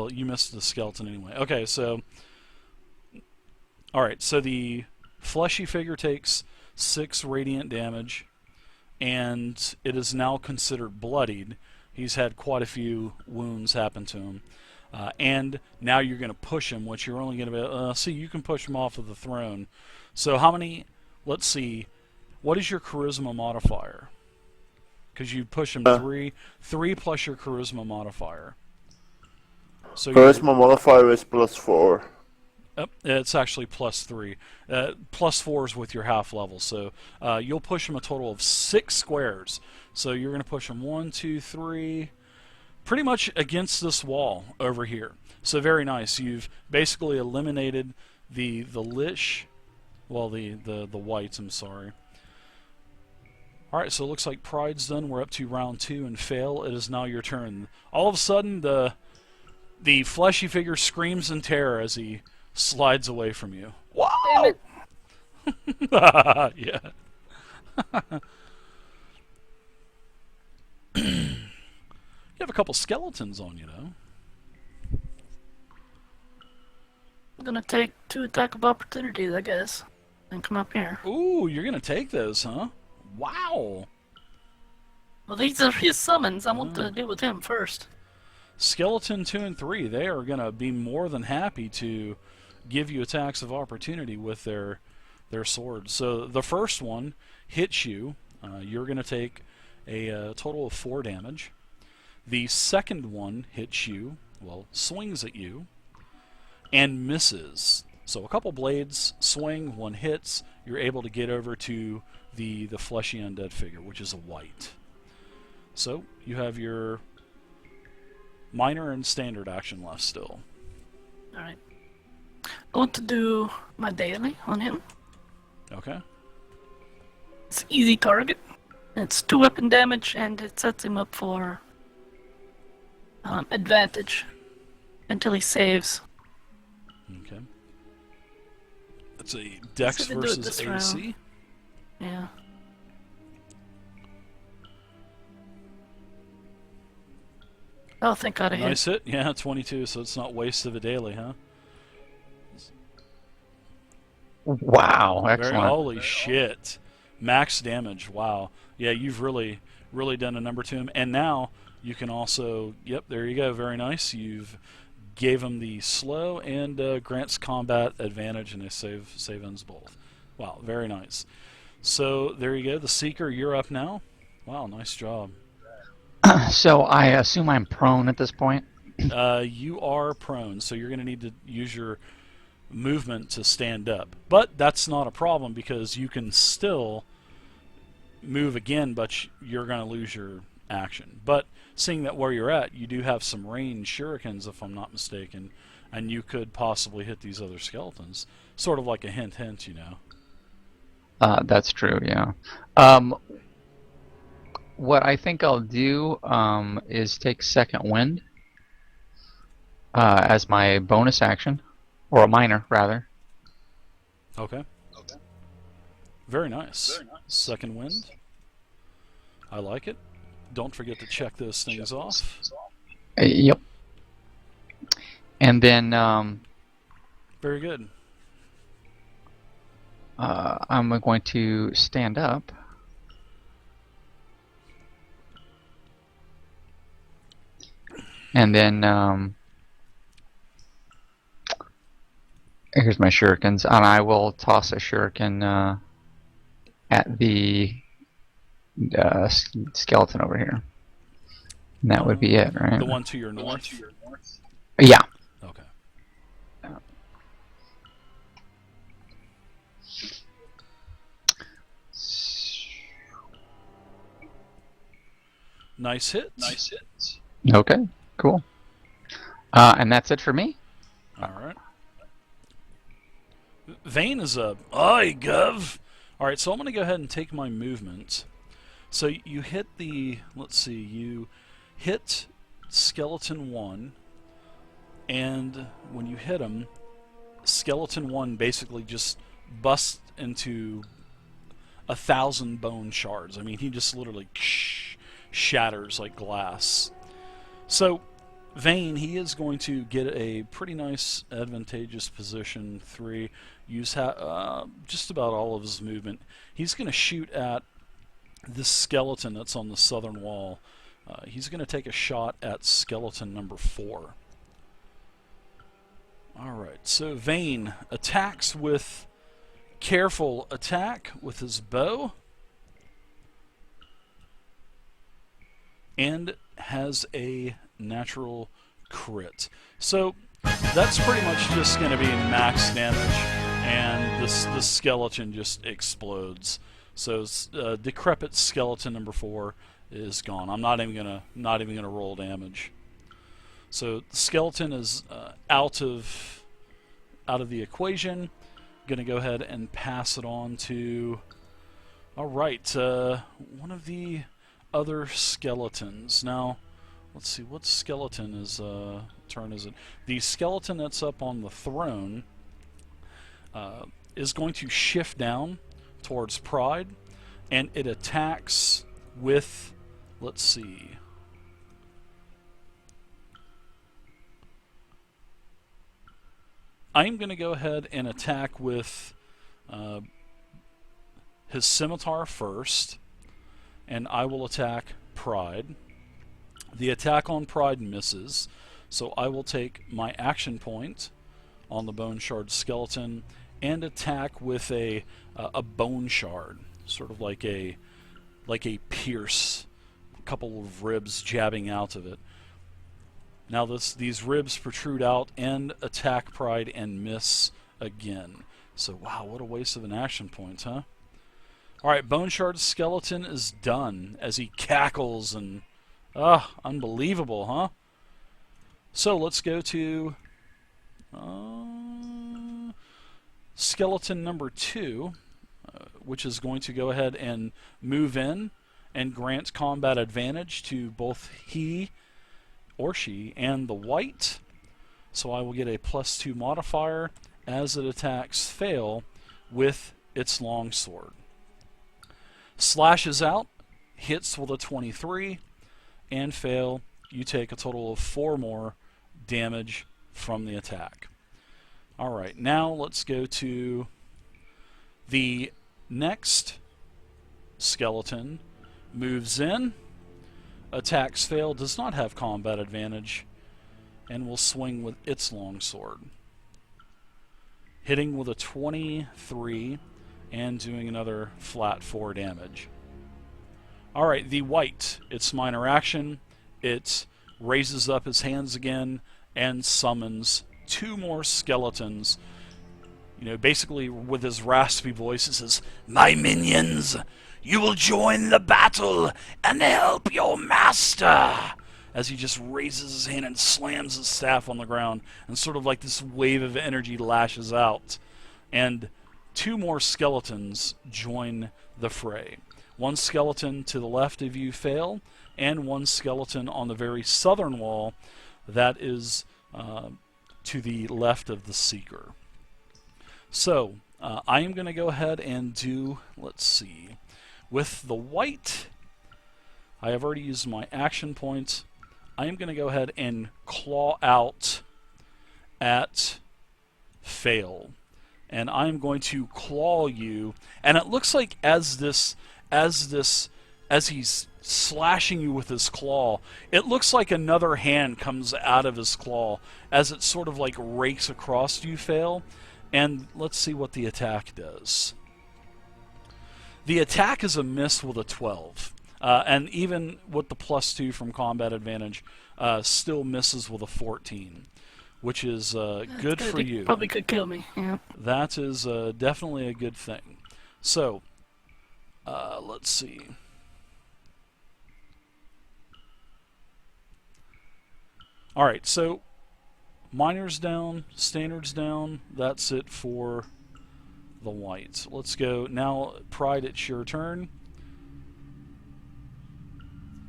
Well, you missed the skeleton anyway. Okay, so all right. So the fleshy figure takes 6 radiant damage, and it is now considered bloodied. He's had quite a few wounds happen to him. And now you're going to push him, which you're only going to be... see, you can push him off of the throne. So how many... Let's see. What is your charisma modifier? Because you push him Uh, 3 plus your charisma modifier. So Charisma modifier is +4. it's actually +3. +4 is with your half level. So you'll push him a total of 6 squares. So you're going to push him 1, 2, 3... pretty much against this wall over here. So very nice. You've basically eliminated the lich, well, the whites, I'm sorry. Alright, so it looks like Pride's done. We're up to round 2 and fail. It is now your turn. All of a sudden, the fleshy figure screams in terror as he slides away from you. Damn Wow! it! Yeah. You have a couple skeletons on you, though. I'm gonna take 2 attack of opportunities, I guess, and come up here. Ooh, you're gonna take those, huh? Wow. Well, these are his summons. I want to deal with him first. Skeleton 2 and 3, they are gonna be more than happy to give you attacks of opportunity with their swords. So the first one hits you. You're gonna take a total of 4 damage. The second one hits you, well, swings at you, and misses. So a couple blades swing, one hits, you're able to get over to the fleshy undead figure, which is a white. So you have your minor and standard action left still. Alright. I want to do my daily on him. Okay. It's easy target. It's 2 weapon damage, and it sets him up for advantage until he saves. Okay. That's a Dex So they do it versus this AC. round. Yeah. Oh, thank God I hit. Nice hit. Yeah, 22, so it's not waste of a daily, huh? Wow, Very, excellent. holy shit. Max damage. Wow. Yeah, you've really done a number to him. And now you can also, yep, there you go. Very nice. You've gave him the slow and grants combat advantage, and they save ends both. Wow, very nice. So there you go. The Seeker, you're up now. Wow, nice job. So I assume I'm prone at this point? You are prone, so you're going to need to use your movement to stand up. But that's not a problem because you can still move again, but you're going to lose your action. But seeing that where you're at, you do have some range shurikens, if I'm not mistaken, and you could possibly hit these other skeletons. Sort of like a hint, you know. That's true, yeah. What I think I'll do is take Second Wind as my bonus action, or a minor, rather. Okay. Very nice. Second Wind. I like it. Don't forget to check those things off. Yep. And then Very good. I'm going to stand up. And then here's my shurikens, and I will toss a shuriken at the skeleton over here. And that would be it, right? The one to your north? Yeah. Okay. Nice hit. Okay, cool. And that's it for me? Alright. Vane is a... Aye, Gov! Alright, so I'm going to go ahead and take my movement. So you hit the... Let's see, you hit Skeleton 1, and when you hit him, Skeleton 1 basically just busts into 1,000 bone shards. I mean, he just literally shatters like glass. So, Vayne, he is going to get a pretty nice advantageous position 3. Use just about all of his movement. He's going to shoot at this skeleton that's on the southern wall. He's going to take a shot at skeleton number 4. Alright, so Vayne attacks with careful attack with his bow. And has a natural crit. So that's pretty much just going to be max damage, and this skeleton just explodes. So decrepit skeleton number 4 is gone. I'm not even gonna roll damage. So the skeleton is out of the equation. Gonna go ahead and pass it on to. All right, one of the other skeletons. Now, let's see, what skeleton is turn is it? The skeleton that's up on the throne is going to shift down towards Pride, and it attacks with, let's see. I'm going to go ahead and attack with his scimitar first, and I will attack Pride. The attack on Pride misses, so I will take my action point on the Bone Shard skeleton and attack with a Bone Shard, sort of like a pierce, a couple of ribs jabbing out of it. Now these ribs protrude out and attack Pride and miss again. So wow, what a waste of an action point, huh? Alright, Bone Shard skeleton is done as he cackles and unbelievable, huh? So let's go to skeleton number 2, which is going to go ahead and move in and grant combat advantage to both he or she and the white. So I will get a +2 modifier as it attacks Fail with its longsword. Slashes out, hits with a 23, and Fail, you take a total of 4 more damage from the attack. Alright, now let's go to the next skeleton. Moves in, attacks Fail, does not have combat advantage, and will swing with its longsword. Hitting with a 23 and doing another flat 4 damage. Alright, the white, its minor action, it raises up his hands again and summons 2 more skeletons. You know, basically with his raspy voice, it says, "My minions, you will join the battle and help your master," as he just raises his hand and slams his staff on the ground, and sort of like this wave of energy lashes out. And 2 more skeletons join the fray. 1 skeleton to the left of you, Fail, and 1 skeleton on the very southern wall that is to the left of the Seeker. So, I am going to go ahead and do, let's see, with the white, I have already used my action point. I am going to go ahead and claw out at Fail. And I'm going to claw you, and it looks like as he's slashing you with his claw, it looks like another hand comes out of his claw as it sort of like rakes across you, Fail. And let's see what the attack does. The attack is a miss with a 12. And even with the +2 from combat advantage, still misses with a 14. Which is good for you. Probably could kill me, yeah. That is definitely a good thing. So, let's see. Alright, so minor's down, standard's down. That's it for the whites. Let's go. Now, Pride, it's your turn.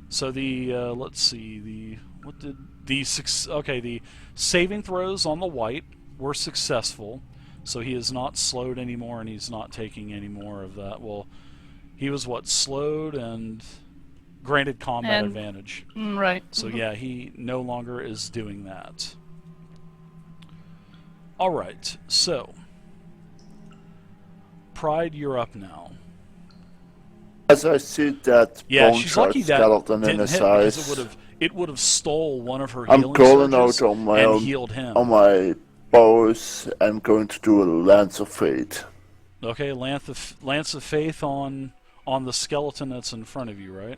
So the, let's see, the saving throws on the white were successful, so he is not slowed anymore, and he's not taking any more of that. Well, he was slowed, and granted combat And- advantage. Right. So yeah, he no longer is doing that. Alright, so Pride, you're up now. As I see that Yeah, bone she's shard lucky that skeleton in didn't his hit because eyes, it would have stole one of her I'm healing calling surges out on my and own, healed him. on my bows, and going to do a Lance of Fate. Okay, Lance of Faith on the skeleton that's in front of you, right?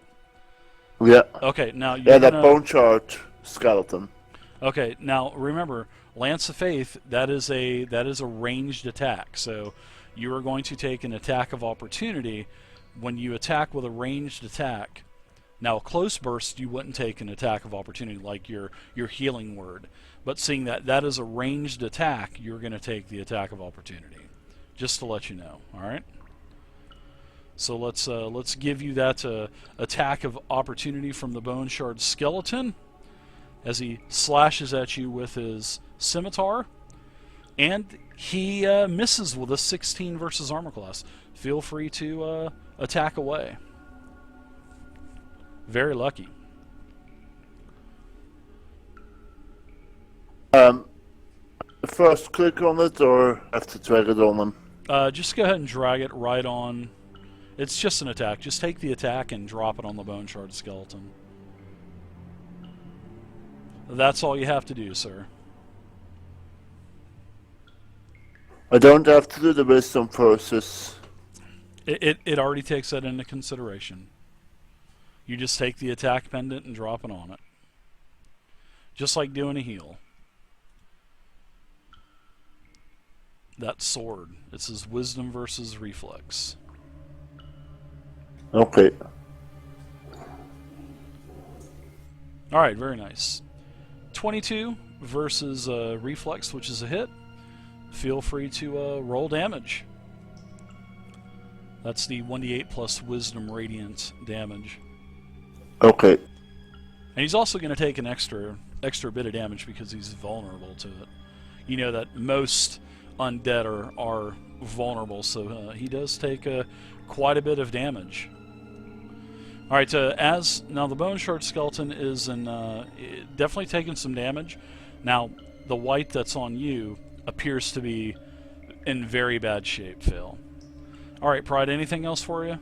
Yeah, Okay, now you're yeah, that gonna. bone shard skeleton. Okay, now remember, Lance of Faith, that is a ranged attack. So you are going to take an attack of opportunity when you attack with a ranged attack. Now, a close burst, you wouldn't take an attack of opportunity like your healing word. But seeing that that is a ranged attack, you're going to take the attack of opportunity. Just to let you know, all right? So let's give you that attack of opportunity from the Bone Shard Skeleton as he slashes at you with his scimitar, and he misses with a 16 versus armor class. Feel free to attack away. Very lucky. First click on it, or have to drag it on him? Just go ahead and drag it right on. It's just an attack. Just take the attack and drop it on the Bone Shard Skeleton. That's all you have to do, sir. I don't have to do the wisdom versus. It already takes that into consideration. You just take the attack pendant and drop it on it. Just like doing a heal. That sword. It says wisdom versus reflex. Okay. Alright, very nice. 22 versus reflex, which is a hit. Feel free to roll damage. That's the 1d8 plus wisdom radiant damage. Okay. And he's also going to take an extra bit of damage because he's vulnerable to it. You know that most undead are vulnerable, so he does take quite a bit of damage. All right, as now the Bone Shard Skeleton is definitely taking some damage. Now the white that's on you appears to be in very bad shape, Phil. All right, Pride. Anything else for you?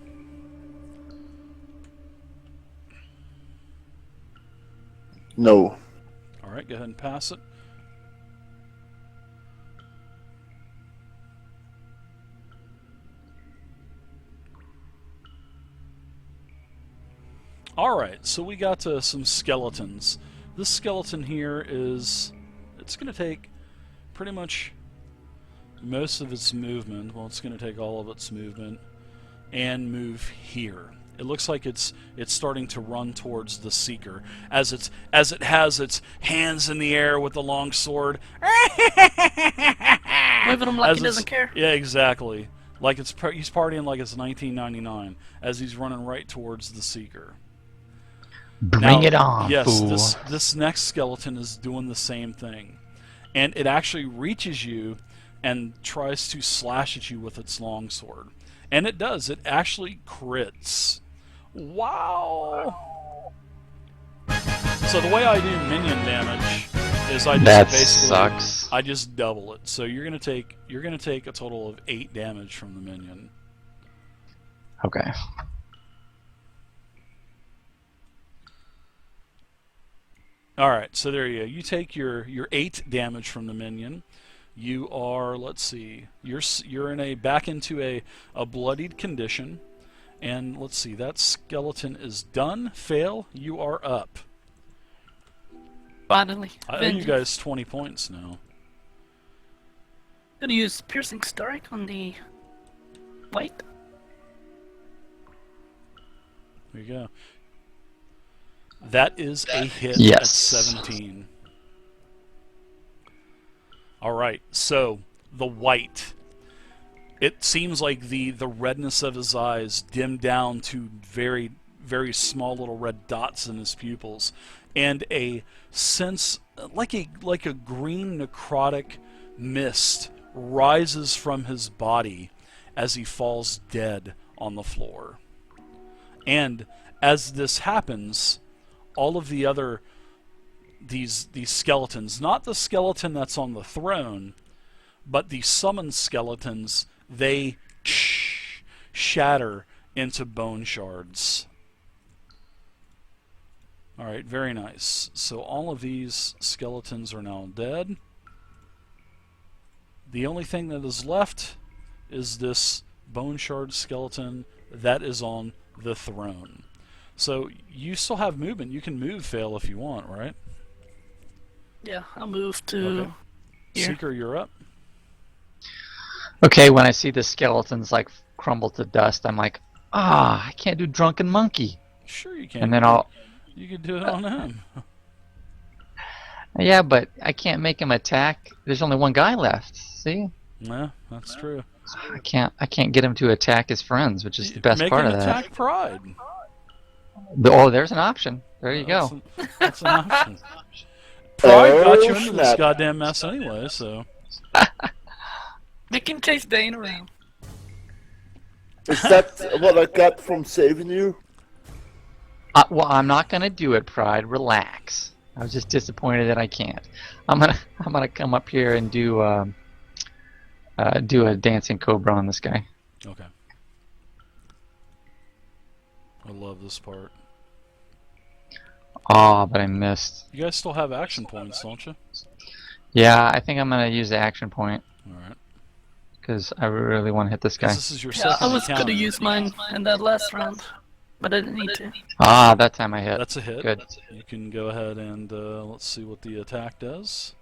No. All right, go ahead and pass it. All right, so we got some skeletons. This skeleton here it's going to take pretty much most of its movement. Well, it's going to take all of its movement and move here. It looks like it's starting to run towards the Seeker as it has its hands in the air with the long sword. Moving him like As he it's- doesn't care. Yeah, exactly. Like he's partying like it's 1999 as he's running right towards the Seeker. Bring Now, it on, yes, fool. this next skeleton is doing the same thing. And it actually reaches you and tries to slash at you with its longsword. And it does. It actually crits. Wow! So the way I do minion damage is I just That basically sucks. I just double it. So you're gonna take a total of 8 damage from the minion. Okay. Alright, so there you go. You take your 8 damage from the minion. You are, let's see, you're back into a bloodied condition. And let's see, that skeleton is done. Fail, you are up. Finally. I owe you Vengeance. guys 20 points now. Gonna use piercing strike on the white. There you go. That is a hit at Yes. 17. Alright, so the white. It seems like the redness of his eyes dimmed down to very, very small little red dots in his pupils. And a sense, like a green necrotic mist rises from his body as he falls dead on the floor. And as this happens, all of the other these skeletons, not the skeleton that's on the throne, but the summoned skeletons, they shatter into bone shards. Alright, very nice. So all of these skeletons are now dead. The only thing that is left is this bone shard skeleton that is on the throne. So you still have movement. You can move, Fail, if you want, right? Yeah, I'll move to Okay. here. Seeker, you're up. Okay, when I see the skeletons like crumble to dust, I'm like, I can't do drunken monkey. Sure you can. And then I'll, You can do it on him. yeah, but I can't make him attack. There's only one guy left. See, Yeah, that's true. I can't get him to attack his friends, which is the best Make part him of that. attack Pride. Oh, there's an option. There you That's go. that's an option. Pride got you Oh, into this snap. goddamn mess anyway, so... They can chase Dane around. Is that what I got from saving you? Well, I'm not gonna do it, Pride. Relax. I was just disappointed that I can't. I'm gonna come up here and do a dancing cobra on this guy. Okay. I love this part. Oh, but I missed. You guys still have action points, don't you? Yeah, I think I'm gonna use the action point Alright. because I really want to hit this guy. This is your Yeah, second I was encounter. gonna use mine in that last round, but I didn't need to. That time I hit. That's a hit. Good. You can go ahead and let's see what the attack does.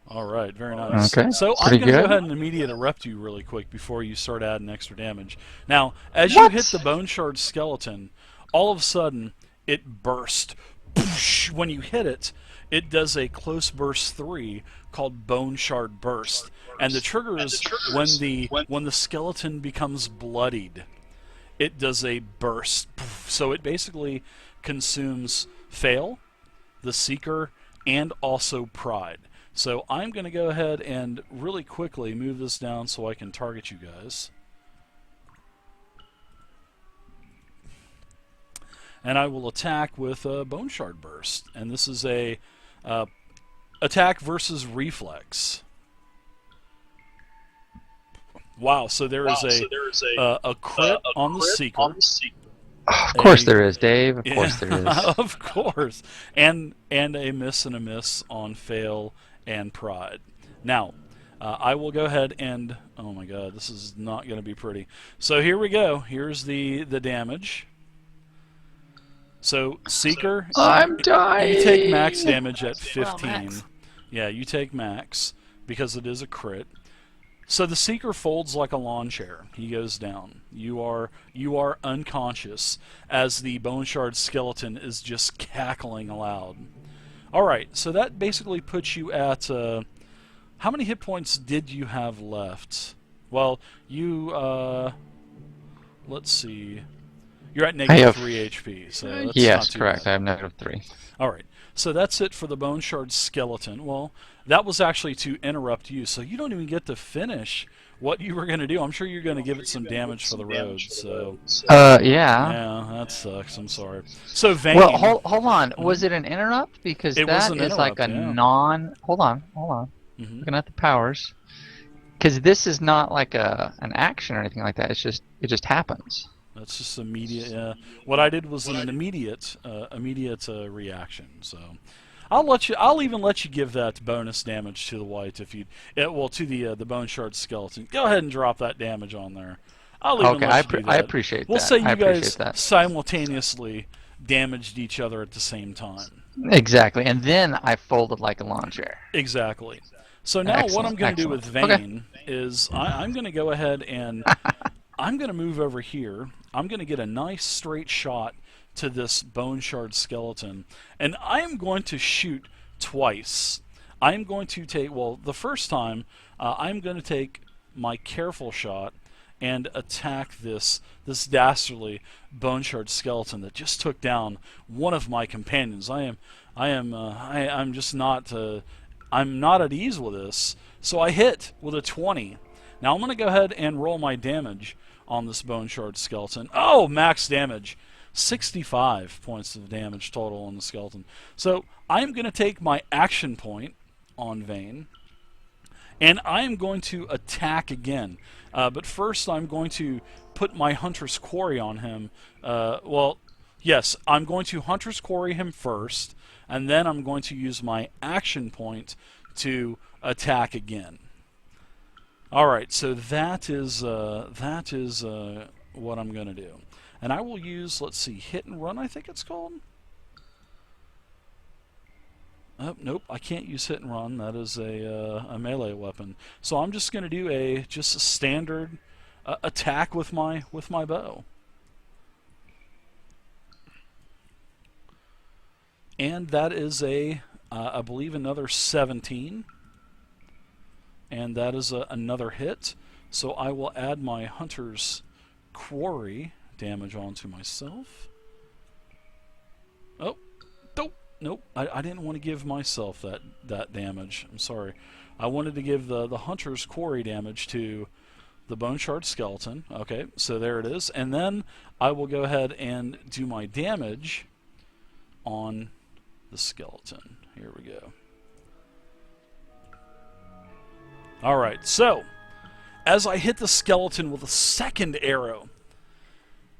Alright, very nice. Okay, So I'm pretty going to go good. ahead and immediate erupt you really quick before you start adding extra damage. Now, as you hit the bone shard skeleton, all of a sudden it burst. When you hit it, it does a close burst 3 called Bone Shard Burst. And the trigger is when the skeleton becomes bloodied, it does a burst. So it basically consumes Fail, the Seeker, and also Pride. So I'm going to go ahead and really quickly move this down so I can target you guys. And I will attack with a Bone Shard Burst. And this is a attack versus reflex. Wow, so there is a crit on the Seeker. Of course there is, Dave. Of course there is. Of course. And a miss on Fail and Pride. Now, I will go ahead and... Oh my god, this is not going to be pretty. So here we go. Here's the damage. So, Seeker... I'm dying. You take max damage at Wow, 15. max. Yeah, you take max, because it is a crit. So the Seeker folds like a lawn chair. He goes down. You are unconscious as the Bone Shard skeleton is just cackling aloud. Alright, so that basically puts you at... how many hit points did you have left? Well, you... let's see... You're at negative 3 HP, so that's not Yes, too correct. bad. I have negative 3. Alright, so that's it for the Bone Shard skeleton. Well, that was actually to interrupt you, so you don't even get to finish what you were going to do. I'm sure you're going to give it some damage for the road, so... Yeah. Yeah, that sucks. I'm sorry. So, Vane... Well, hold on. Was it an interrupt? Because It was that an is like a interrupt, yeah. non... Hold on. Mhm. Looking at the powers. Because this is not like an action or anything like that. It just happens. That's just immediate. What I did was an immediate reaction. So, I'll even let you give that bonus damage to the white if you. Well, to the Bone Shard skeleton. Go ahead and drop that damage on there. I'll even Okay, let you do that. I appreciate We'll that. say you I appreciate guys that. simultaneously damaged each other at the same time. Exactly, and then I folded like a lawn chair. Exactly. So now what I'm Excellent, going to do with excellent. Vane is I'm going to go ahead and I'm going to move over here. I'm going to get a nice straight shot to this Bone Shard skeleton, and I am going to shoot twice. I'm going to take, well, the first time, I'm going to take my careful shot and attack this dastardly Bone Shard skeleton that just took down one of my companions. I'm just not I'm not at ease with this. So I hit with a 20. Now I'm going to go ahead and roll my damage. on this Bone Shard skeleton. Oh, max damage. 65 points of damage total on the skeleton. So I'm going to take my action point on Vayne, and I am going to attack again. But first I'm going to put my Hunter's Quarry on him. Well, yes, I'm going to Hunter's Quarry him first, and then I'm going to use my action point to attack again. Alright, so that is what I'm going to do. And I will use, let's see, Hit and Run, I think it's called? Oh, nope, I can't use Hit and Run. That is a melee weapon. So I'm just going to do just a standard attack with my bow. And that is I believe another 17. And that is another hit. So I will add my Hunter's Quarry damage onto myself. Oh, nope. I didn't want to give myself that damage. I'm sorry. I wanted to give the Hunter's Quarry damage to the Bone Shard skeleton. Okay, so there it is. And then I will go ahead and do my damage on the skeleton. Here we go. Alright, so as I hit the skeleton with a second arrow,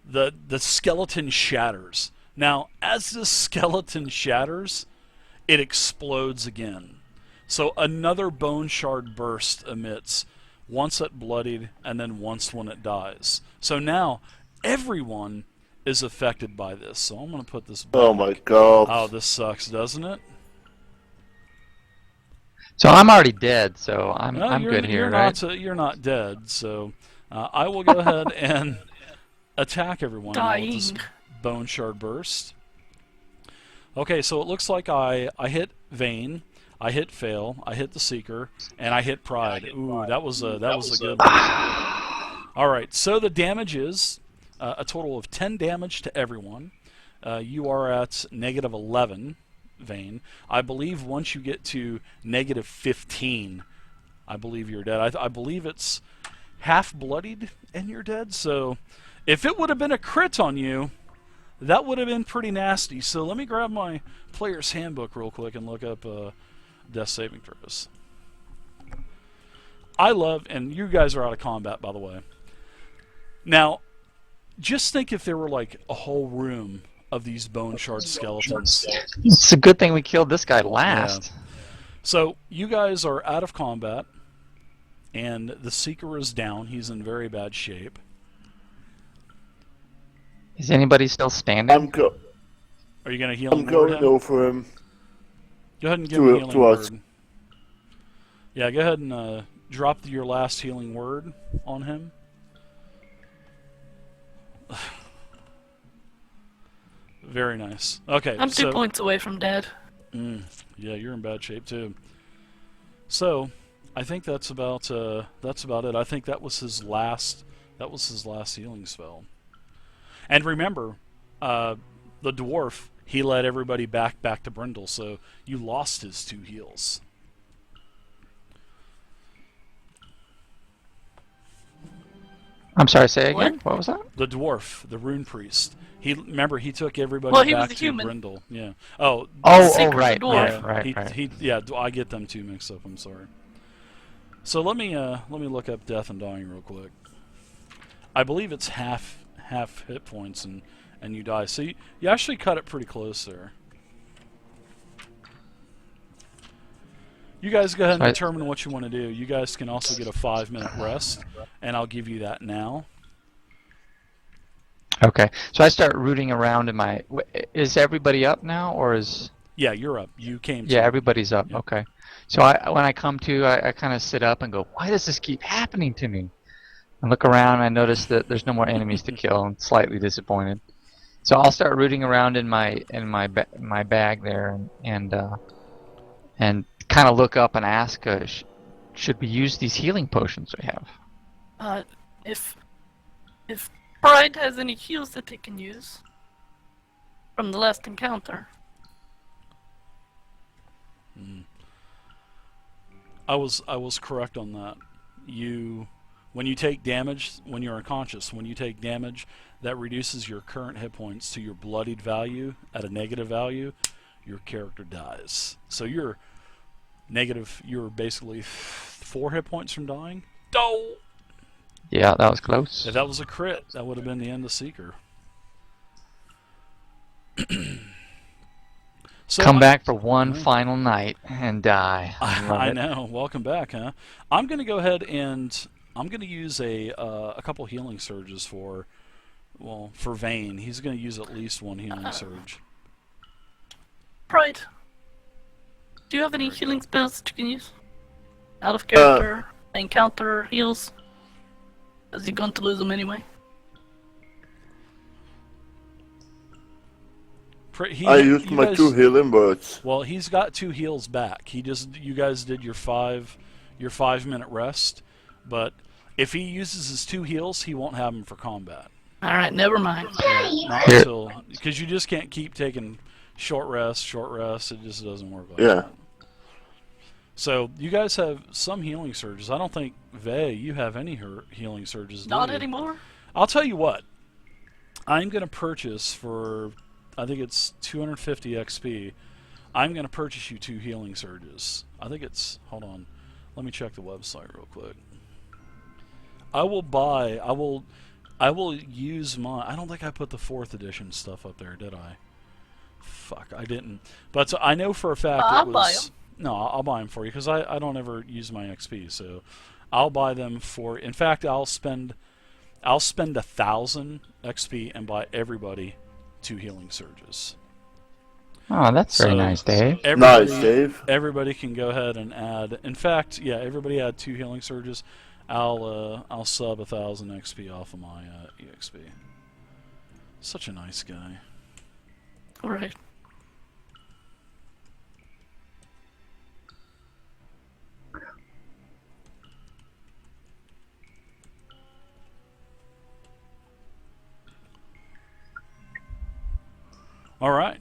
the skeleton shatters. Now, as the skeleton shatters, it explodes again. So another Bone Shard burst emits, once at bloodied, and then once when it dies. So now, everyone is affected by this. So I'm going to put this back. Oh my god. Oh, this sucks, doesn't it? So I'm already dead, so I'm You're- good here, you're right? You're not dead, so I will go ahead and attack everyone now with this Dying. Bone Shard burst. Okay, so it looks like I hit Vayne, I hit Fail, I hit the Seeker, and I hit Pride. Ooh, that was a good one. All right, so the damage is a total of 10 damage to everyone. You are at negative 11. Vayne. I believe once you get to negative 15, I believe you're dead. I believe it's half bloodied and you're dead. So if it would have been a crit on you, that would have been pretty nasty. So let me grab my player's handbook real quick and look up death saving throws. I love, and you guys are out of combat, by the way. Now, just think if there were like a whole room of these Bone Shard skeletons. It's a good thing we killed this guy last. So you guys are out of combat, and the Seeker is down. He's in very bad shape. Is anybody still standing? Are you going to heal him? I'm going over him. Go ahead and give him a healing us. word. Yeah, go ahead and drop your last healing word on him. Very nice. Okay, I'm 2 so points away from dead. yeah, you're in bad shape too. So, I think that's about it. I think that was his last healing spell. And remember, the dwarf, he led everybody back to Brindle, so you lost his 2 heals. I'm sorry, say again? What was that? The dwarf, the rune priest. Remember he took everybody Well, he back was a to human. Brindle. Yeah. Oh, Secret right, dwarf. right. yeah, I get them two mixed up. I'm sorry. So let me look up death and dying real quick. I believe it's half hit points and you die. So you actually cut it pretty close there. You guys go ahead and determine what you want to do. You guys can also get a 5-minute rest, and I'll give you that now. Okay, so I start rooting around in my... Is everybody up now, or is... Yeah, you're up. You came to. Yeah, everybody's up, Yep. okay. So when I come to, I kind of sit up and go, why does this keep happening to me? I look around and I notice that there's no more enemies to kill. I'm slightly disappointed. So I'll start rooting around in my bag there and kind of look up and ask, should we use these healing potions we have? If Pride has any heals that they can use from the last encounter. I was correct on that. When you take damage, when you're unconscious, when you take damage, that reduces your current hit points to your bloodied value at a negative value. Your character dies. So you're negative. You're basically 4 hit points from dying. Oh! Yeah, that was close. If that was a crit, that would have been the end of Seeker. So Come back for one final night and die. I know. Welcome back, huh? I'm going to go ahead and I'm going to use a couple healing surges for Vayne. He's going to use at least one healing surge. Pride. Do you have any healing spells that you can use? Out of character, encounter, heals? Because you're going to lose them anyway. I used my 2 healing words. Well, he's got 2 heals back. You guys did your 5-minute rest, but if he uses his 2 heals, he won't have them for combat. All right, never mind. Not until, because you just can't keep taking short rest. It just doesn't work like that. So you guys have some healing surges. I don't think, Vay, you have any healing surges, do Not you? anymore. I'll tell you what. I'm going to purchase for, I think it's 250 XP. I'm going to purchase you 2 healing surges. I think it's, hold on. Let me check the website real quick. I will use my, I don't think I put the 4th edition stuff up there, did I? Fuck, I didn't. But I know for a fact I'll it buy was... 'em. No, I'll buy them for you because I don't ever use my XP, so I'll buy them for. In fact, I'll spend 1,000 XP and buy everybody 2 healing surges. Oh, that's very So, nice, Dave. Nice, Dave. Everybody can go ahead and add. In fact, yeah, everybody add 2 healing surges. I'll sub 1,000 XP off of my EXP. Such a nice guy. All right. All right.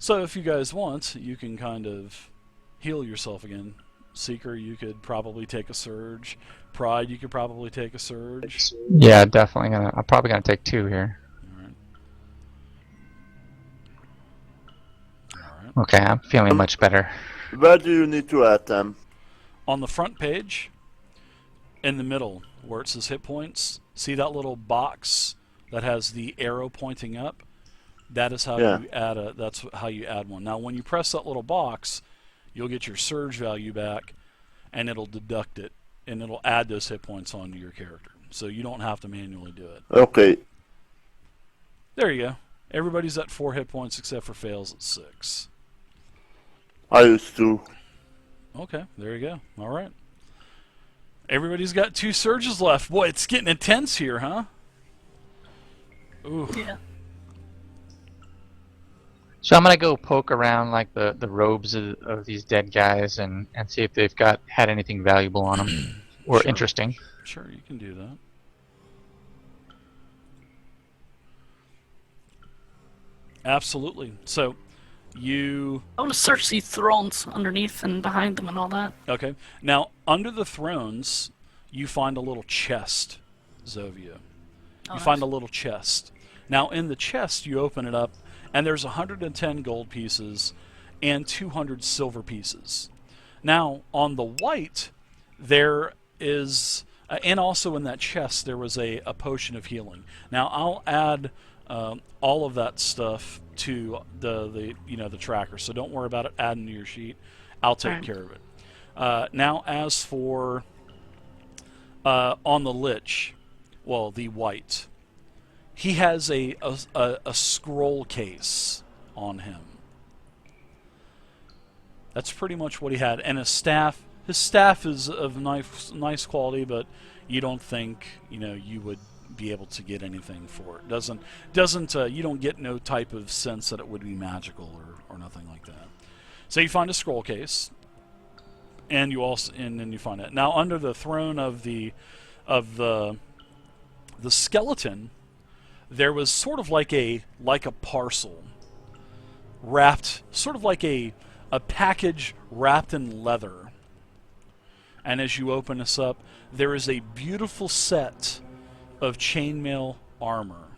So if you guys want, you can kind of heal yourself again. Seeker, you could probably take a surge. Pride, you could probably take a surge. Yeah, definitely gonna. I'm probably gonna take 2 here. All right. Okay, I'm feeling much better. Where do you need to add them? On the front page, in the middle, where it says hit points, see that little box that has the arrow pointing up? That is how you add that's how you add one. Now, when you press that little box, you'll get your surge value back, and it'll deduct it, and it'll add those hit points onto your character. So you don't have to manually do it. Okay. There you go. Everybody's at 4 hit points except for Fails at 6. I used to. Okay, there you go. All right. Everybody's got 2 surges left. Boy, it's getting intense here, huh? Ooh. Yeah. So I'm gonna go poke around like the robes of these dead guys and see if they've had anything valuable on them or Sure. interesting. Sure, you can do that. Absolutely. So, you... I want to search these thrones underneath and behind them and all that. Okay. Now, under the thrones, you find a little chest, Zovia. You find a little chest. Now, in the chest, you open it up, and there's 110 gold pieces and 200 silver pieces. Now, on the white, there is... and also in that chest, there was a potion of healing. Now, I'll add... all of that stuff to the tracker, so don't worry about it adding to your sheet. I'll take care of it. Now, as for on the Lich, well, the white, he has a scroll case on him. That's pretty much what he had, and his staff. His staff is of nice quality, but you don't think you would be able to get anything for it. Doesn't you don't get no type of sense that it would be magical or nothing like that. So you find a scroll case, and then you find it. Now, under the throne of the skeleton, there was sort of like a parcel wrapped, sort of like a package wrapped in leather. And as you open this up, there is a beautiful set of chainmail armor.